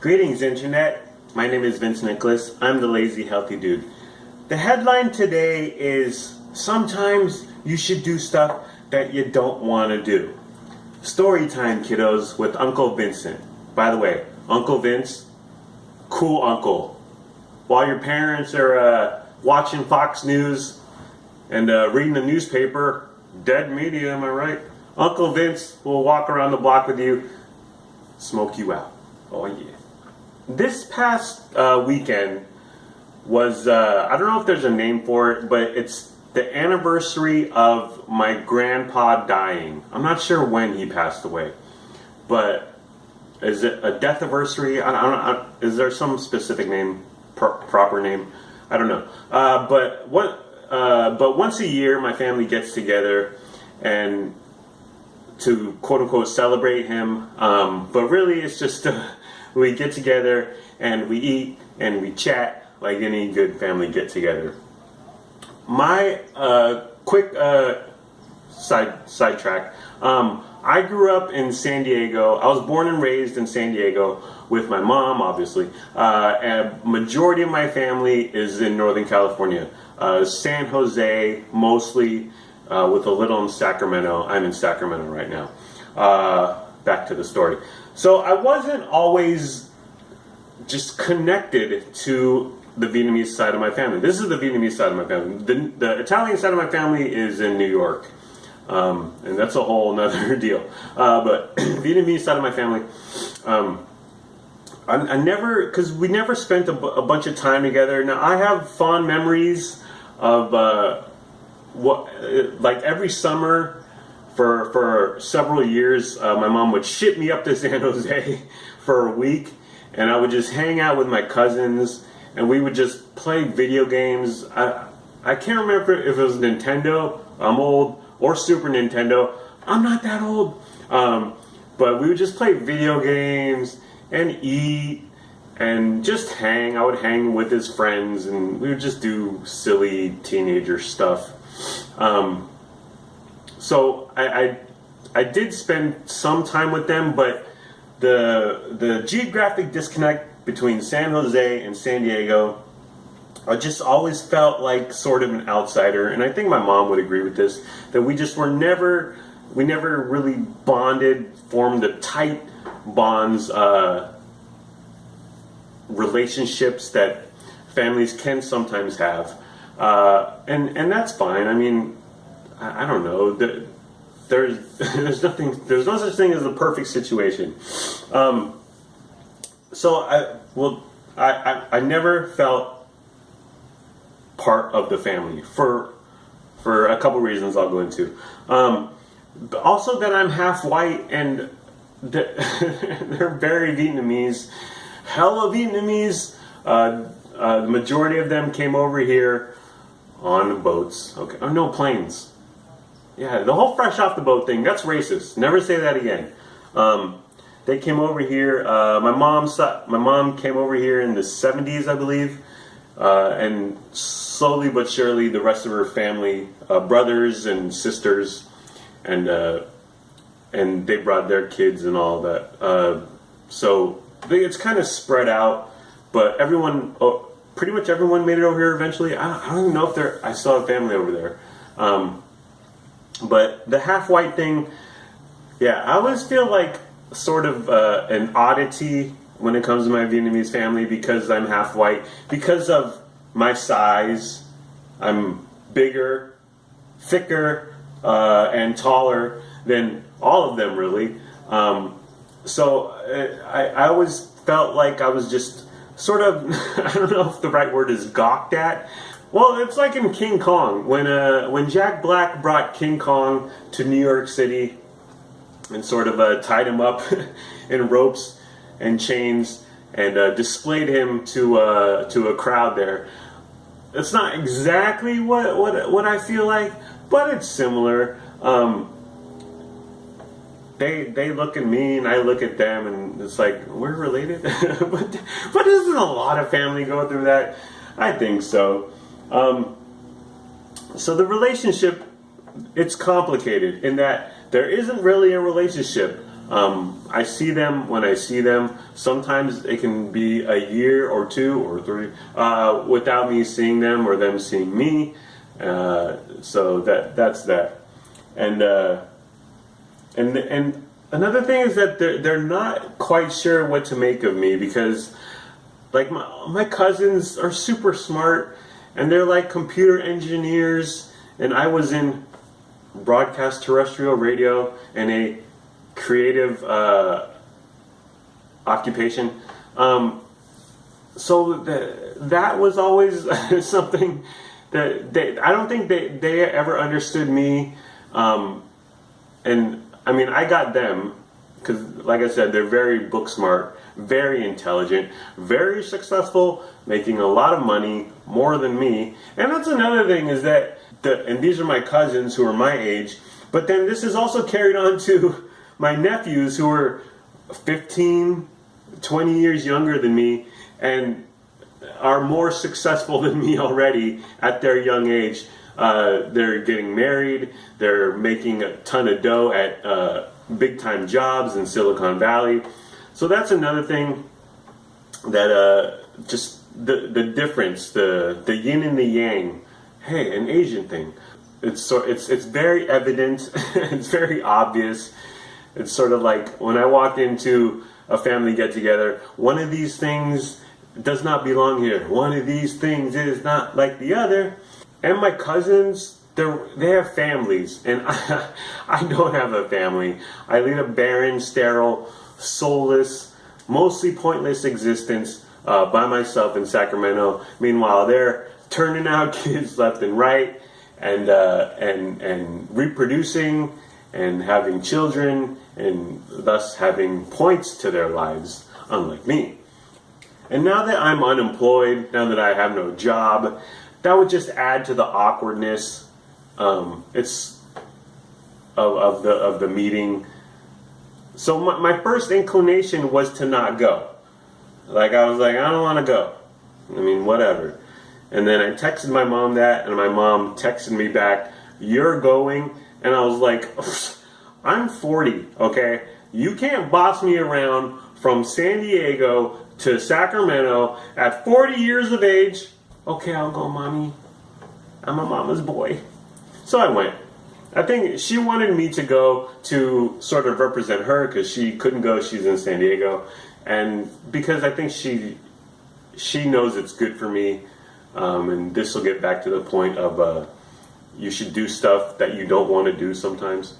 Greetings, Internet. My name is Vince Nicholas. I'm the Lazy Healthy Dude. The headline today is sometimes you should do stuff that you don't want to do. Story time, kiddos, with Uncle Vincent. By the way, Uncle Vince, cool uncle. While your parents are watching Fox News and reading the newspaper, dead media, am I right? Uncle Vince will walk around the block with you, smoke you out. Oh yeah. This past weekend was, I don't know if there's a name for it, but it's the anniversary of my grandpa dying. I'm not sure when he passed away, but is it a death anniversary? Is there some specific name, proper name? I don't know. But once a year, my family gets together and to quote unquote celebrate him. But really, it's just we get together and we eat and we chat like any good family get together. My quick sidetrack. I grew up in San Diego. I was born and raised in San Diego with my mom, obviously. And majority of my family is in Northern California. San Jose, mostly, with a little in Sacramento. I'm in Sacramento right now. Back to the story. So I wasn't always just connected to the Vietnamese side of my family. This is the Vietnamese side of my family. The Italian side of my family is in New York. And that's a whole nother deal. But Vietnamese side of my family, I never, because we never spent a bunch of time together. Now I have fond memories of like every summer for several years, my mom would ship me up to San Jose for a week, and I would just hang out with my cousins, and we would just play video games. I can't remember if it was Nintendo, I'm old, or Super Nintendo. I'm not that old. But we would just play video games and eat and just hang. I would hang with his friends, and we would just do silly teenager stuff. So I did spend some time with them, but the geographic disconnect between San Jose and San Diego, I just always felt like sort of an outsider, and I think my mom would agree with this, that we never really bonded, formed the tight bonds, relationships that families can sometimes have. And that's fine. I mean, I don't know. There's no such thing as a perfect situation. So I never felt part of the family for a couple reasons I'll go into. Also that I'm half white and they're very Vietnamese, hella Vietnamese. The majority of them came over here on boats. Okay, oh, no, planes. Yeah, the whole fresh off the boat thing, that's racist. Never say that again. They came over here. My mom came over here in the 70s, I believe. And slowly but surely the rest of her family, brothers and sisters, and they brought their kids and all that. So it's kind of spread out, but pretty much everyone made it over here eventually. I don't even know if I still have family over there. But the half white thing, yeah, I always feel like sort of an oddity when it comes to my Vietnamese family because I'm half white. Because of my size, I'm bigger, thicker, and taller than all of them, really. So I always felt like I was just sort of, I don't know if the right word is gawked at. Well, it's like in King Kong, when Jack Black brought King Kong to New York City and sort of tied him up in ropes and chains and displayed him to a crowd there. It's not exactly what I feel like, but it's similar. They look at me and I look at them, and it's like we're related. but doesn't a lot of family go through that? I think so. So the relationship, it's complicated in that there isn't really a relationship. I see them when I see them. Sometimes it can be a year or 2 or 3 without me seeing them or them seeing me. So that's that. And another thing is that they're not quite sure what to make of me, because like my cousins are super smart and they're like computer engineers, and I was in broadcast terrestrial radio in a creative occupation. So that was always something that I don't think they ever understood me. And I mean, I got them because, like I said, they're very book smart, very intelligent, very successful, making a lot of money, more than me. And that's another thing, is that and these are my cousins who are my age, but then this is also carried on to my nephews who are 15, 20 years younger than me and are more successful than me already at their young age. They're getting married, they're making a ton of dough at big time jobs in Silicon Valley. So that's another thing that just the difference, the yin and the yang. Hey, an Asian thing. It's very evident. It's very obvious. It's sort of like when I walked into a family get together, one of these things does not belong here. One of these things is not like the other. And my cousins, they have families, and I don't have a family. I lead a barren, sterile, soulless, mostly pointless existence by myself in Sacramento. Meanwhile, they're turning out kids left and right, and reproducing and having children, and thus having points to their lives, unlike me. And now that I'm unemployed, now that I have no job, that would just add to the awkwardness. It's of the meeting. So my first inclination was to not go. Like, I was like, I don't want to go. I mean, whatever. And then I texted my mom that, and my mom texted me back, "You're going?" And I was like, I'm 40, okay? You can't boss me around from San Diego to Sacramento at 40 years of age. Okay, I'll go, mommy. I'm a mama's boy. So I went. I think she wanted me to go to sort of represent her because she couldn't go. She's in San Diego. And because I think she knows it's good for me. And this will get back to the point of you should do stuff that you don't want to do sometimes.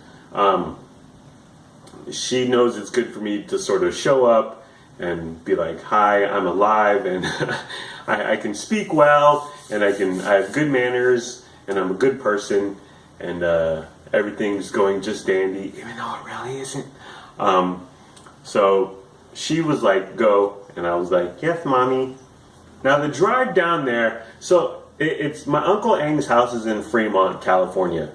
She knows it's good for me to sort of show up and be like, "Hi, I'm alive, and I can speak well, and I have good manners, and I'm a good person, and everything's going just dandy," even though it really isn't. So she was like, "Go," and I was like, "Yes, mommy." Now the drive down there, so it's my Uncle Ang's house is in Fremont, California.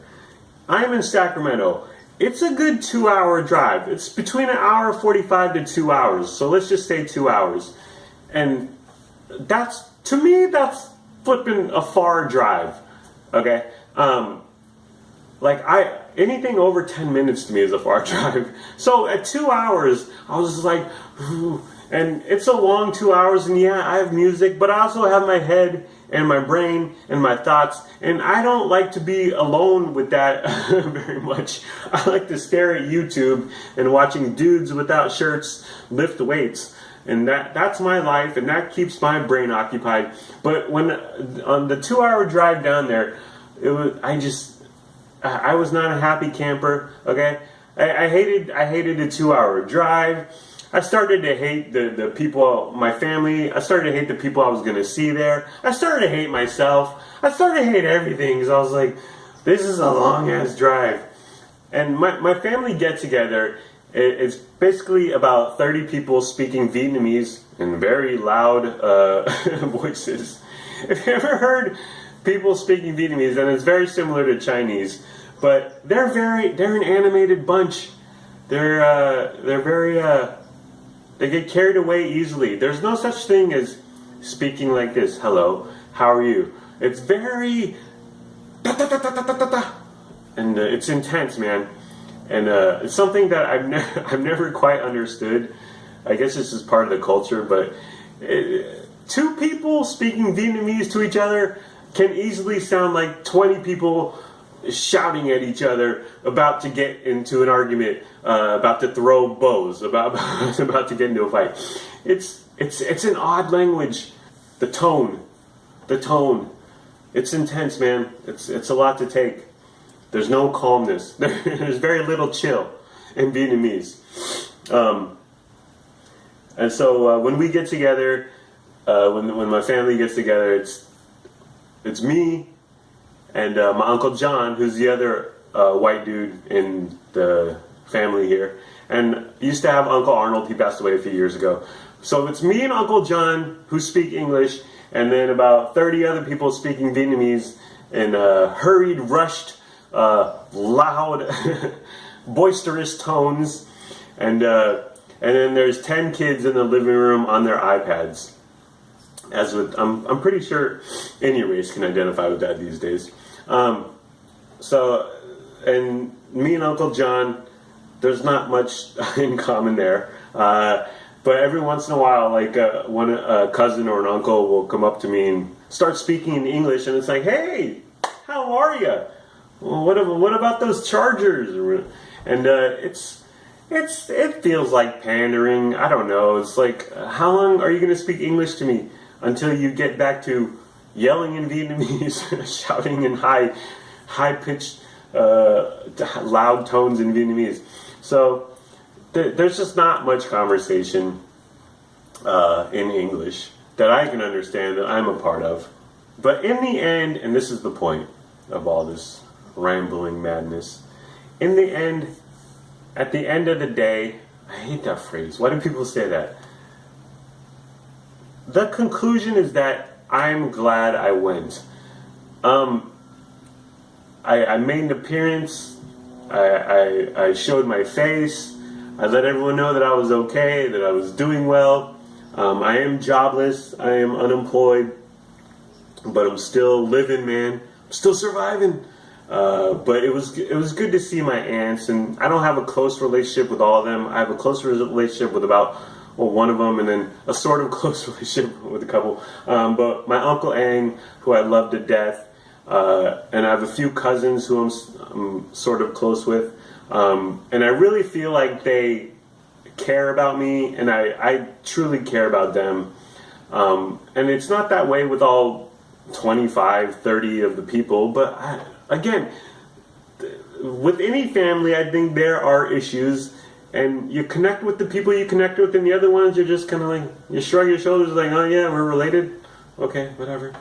I'm in Sacramento. It's a good 2-hour drive. It's between an hour 45 to 2 hours. So let's just say 2 hours. And to me, that's flipping a far drive. Okay? Anything over 10 minutes to me is a far drive. So at 2 hours, I was just like, ooh. And it's a long 2 hours, and yeah, I have music, but I also have my head and my brain and my thoughts, and I don't like to be alone with that very much. I like to stare at YouTube and watching dudes without shirts lift weights, and that's my life, and that keeps my brain occupied. But when on the 2-hour drive down there, I was not a happy camper. Okay, I hated the 2-hour drive. I started to hate the people, my family. I started to hate the people I was going to see there. I started to hate myself. I started to hate everything because I was like, this is a long-ass drive. And my family get-together, it's basically about 30 people speaking Vietnamese in very loud voices. If you ever heard people speaking Vietnamese, then it's very similar to Chinese. But they're an animated bunch. They're very... They get carried away easily. There's no such thing as speaking like this. "Hello, how are you?" It's very... And it's intense, man. And it's something that I've never quite understood. I guess this is part of the culture, but two people speaking Vietnamese to each other can easily sound like 20 people shouting at each other, about to get into an argument, about to throw bows, about to get into a fight. It's an odd language. The tone, it's intense, man. It's a lot to take. There's no calmness. There's very little chill in Vietnamese. And so when we get together, when my family gets together, it's me and my Uncle John, who's the other white dude in the family here. And used to have Uncle Arnold. He passed away a few years ago. So it's me and Uncle John who speak English, and then about 30 other people speaking Vietnamese in hurried, rushed, loud, boisterous tones. And then there's 10 kids in the living room on their iPads. As with, I'm pretty sure any race can identify with that these days. So, and me and Uncle John, there's not much in common there. But every once in a while, like a cousin or an uncle will come up to me and start speaking in English, and it's like, "Hey, how are you? Well, what about those Chargers?" And it feels like pandering. I don't know. It's like, how long are you going to speak English to me until you get back to yelling in Vietnamese, shouting in high-pitched, loud tones in Vietnamese? So there's just not much conversation in English that I can understand, that I'm a part of. But in the end, and this is the point of all this rambling madness, in the end, at the end of the day, I hate that phrase. Why do people say that? The conclusion is that I'm glad I went. I made an appearance. I showed my face. I let everyone know that I was okay, that I was doing well. I am jobless. I am unemployed. But I'm still living, man. I'm still surviving. But it was good to see my aunts, and I don't have a close relationship with all of them. I have a close relationship with about one of them, and then a sort of close relationship with a couple. But my Uncle Ang, who I love to death, and I have a few cousins who I'm sort of close with, and I really feel like they care about me, and I truly care about them. And it's not that way with all 25, 30 of the people, but again, with any family, I think there are issues, and you connect with the people you connect with, and the other ones, you're just kind of like, you shrug your shoulders like, oh yeah, we're related, okay, whatever.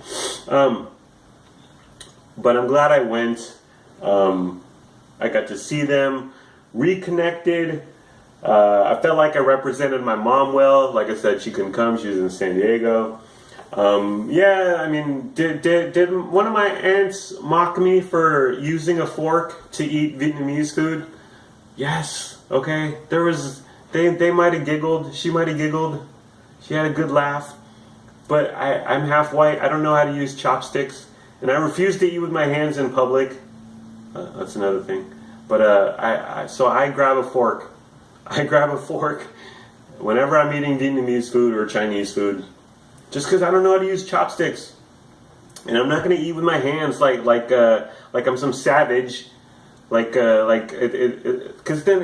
But I'm glad I went. I got to see them, reconnected. I felt like I represented my mom well. Like I said, she couldn't come, she was in San Diego. Yeah, I mean, did one of my aunts mock me for using a fork to eat Vietnamese food? Yes. Okay. They might have giggled. She might have giggled. She had a good laugh. But I'm half white. I don't know how to use chopsticks, and I refuse to eat with my hands in public. That's another thing. But so I grab a fork. I grab a fork whenever I'm eating Vietnamese food or Chinese food. Just because I don't know how to use chopsticks, and I'm not going to eat with my hands like I'm some savage, because then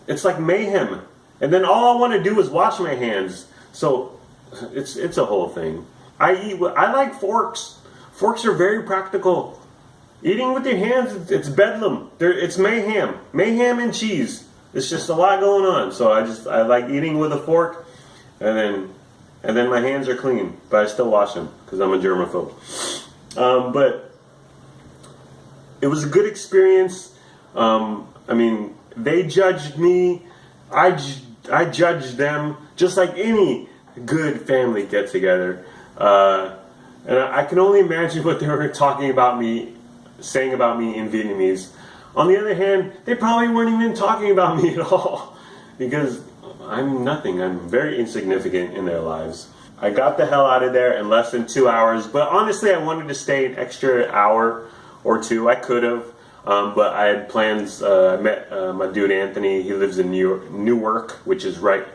it's like mayhem, and then all I want to do is wash my hands. So it's a whole thing. I like forks. Forks are very practical. Eating with your hands, it's bedlam. It's mayhem and cheese. It's just a lot going on. So I like eating with a fork, and then my hands are clean, but I still wash them because I'm a germaphobe. But it was a good experience. I mean, they judged me. I judged them, just like any good family get together. And I can only imagine what they were saying about me in Vietnamese. On the other hand, they probably weren't even talking about me at all, because I'm nothing. I'm very insignificant in their lives. I got the hell out of there in less than 2 hours, but honestly, I wanted to stay an extra hour or two. I could have. But I had plans. I met my dude Anthony. He lives in Newark, which is right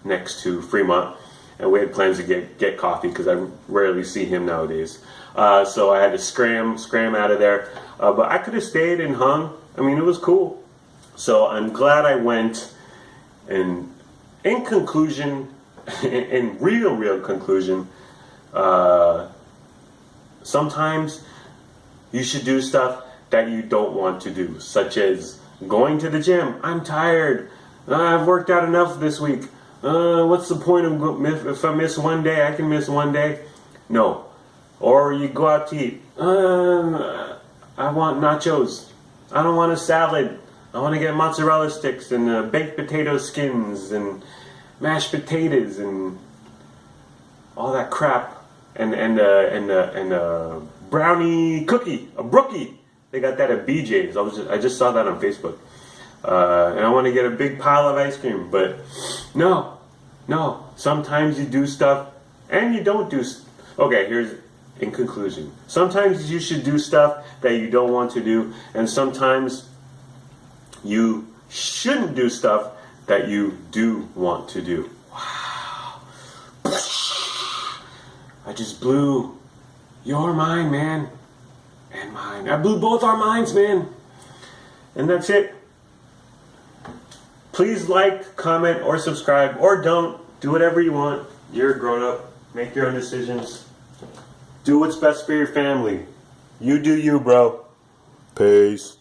next to Fremont, and we had plans to get coffee because I rarely see him nowadays. So I had to scram out of there. But I could have stayed and hung. I mean, it was cool. So I'm glad I went. And in conclusion, in real conclusion, sometimes you should do stuff that you don't want to do, such as going to the gym. I'm tired. I've worked out enough this week. What's the point of if I miss one day, I can miss one day? No. Or you go out to eat. I want nachos. I don't want a salad. I want to get mozzarella sticks and baked potato skins and mashed potatoes and all that crap and brownie cookie, a brookie. They got that at BJ's. I just saw that on Facebook. And I want to get a big pile of ice cream, but no. Sometimes you do stuff and you don't do. Okay, here's in conclusion. Sometimes you should do stuff that you don't want to do, and sometimes you shouldn't do stuff that you do want to do. Wow. I just blew your mind, man. And mine. I blew both our minds, man. And that's it. Please like, comment, or subscribe, or don't. Do whatever you want. You're a grown up. Make your own decisions. Do what's best for your family. You do you, bro. Peace.